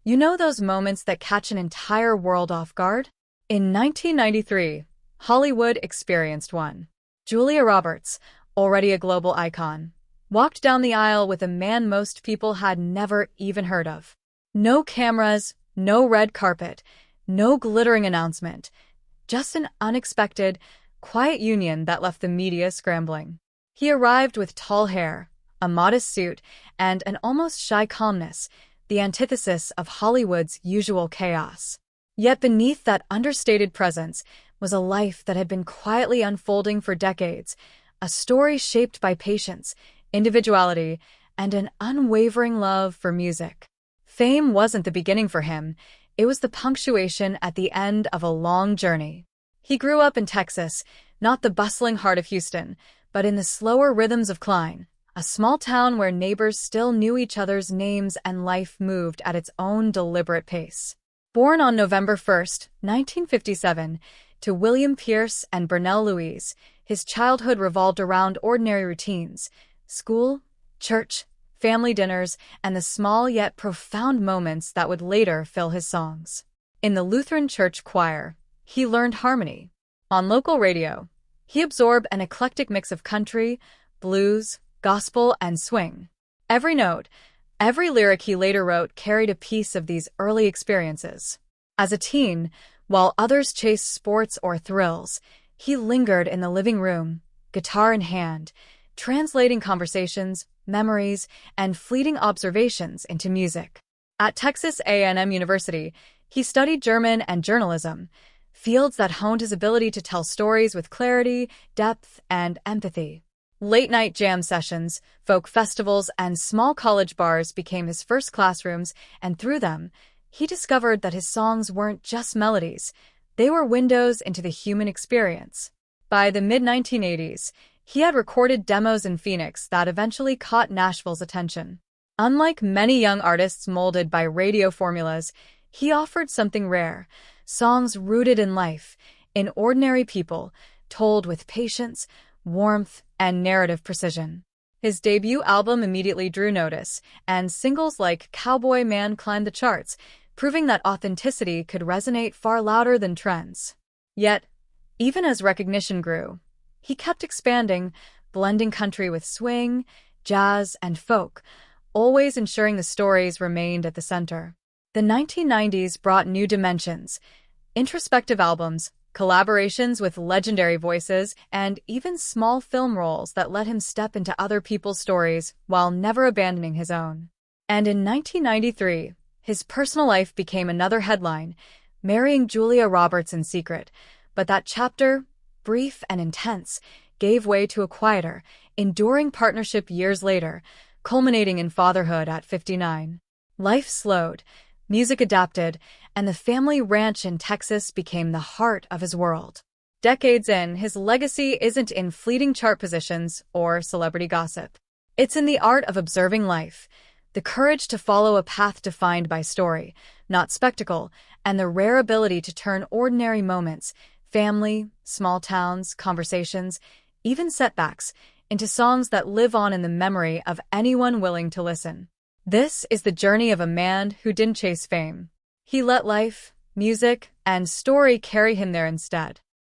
You know those moments that catch an entire world off guard? In 1993, Hollywood experienced one. Julia Roberts, already a global icon, walked down the aisle with a man most people had never even heard of. No cameras, no red carpet, no glittering announcement, just an unexpected, quiet union that left the media scrambling. He arrived with tall hair, a modest suit, and an almost shy calmness, the antithesis of Hollywood's usual chaos. Yet beneath that understated presence was a life that had been quietly unfolding for decades, a story shaped by patience, individuality, and an unwavering love for music. Fame wasn't the beginning for him, it was the punctuation at the end of a long journey. He grew up in Texas, not the bustling heart of Houston, but in the slower rhythms of Klein, a small town where neighbors still knew each other's names and life moved at its own deliberate pace. Born on November 1, 1957, to William Pierce and Burnell Louise, his childhood revolved around ordinary routines: school, church, family dinners, and the small yet profound moments that would later fill his songs. In the Lutheran church choir, he learned harmony. On local radio, he absorbed an eclectic mix of country, blues, gospel, and swing. Every note, every lyric he later wrote carried a piece of these early experiences. As a teen, while others chased sports or thrills, he lingered in the living room, guitar in hand, translating conversations, memories, and fleeting observations into music. At Texas A&M University, he studied German and journalism, fields that honed his ability to tell stories with clarity, depth, and empathy. Late-night jam sessions, folk festivals, and small college bars became his first classrooms, and through them, he discovered that his songs weren't just melodies, they were windows into the human experience. By the mid-1980s, he had recorded demos in Phoenix that eventually caught Nashville's attention. Unlike many young artists molded by radio formulas, he offered something rare: songs rooted in life, in ordinary people, told with patience, warmth, and narrative precision. His debut album immediately drew notice, and singles like Cowboy Man climbed the charts, proving that authenticity could resonate far louder than trends. Yet, even as recognition grew, he kept expanding, blending country with swing, jazz, and folk, always ensuring the stories remained at the center. The 1990s brought new dimensions: introspective albums, collaborations with legendary voices, and even small film roles that let him step into other people's stories while never abandoning his own. And in 1993, his personal life became another headline: marrying Julia Roberts in secret. But that chapter, brief and intense, gave way to a quieter, enduring partnership years later, culminating in fatherhood at 59. Life slowed, music adapted, and the family ranch in Texas became the heart of his world. Decades in, his legacy isn't in fleeting chart positions or celebrity gossip. It's in the art of observing life, the courage to follow a path defined by story, not spectacle, and the rare ability to turn ordinary moments, family, small towns, conversations, even setbacks, into songs that live on in the memory of anyone willing to listen. This is the journey of a man who didn't chase fame. He let life, music, and story carry him there instead.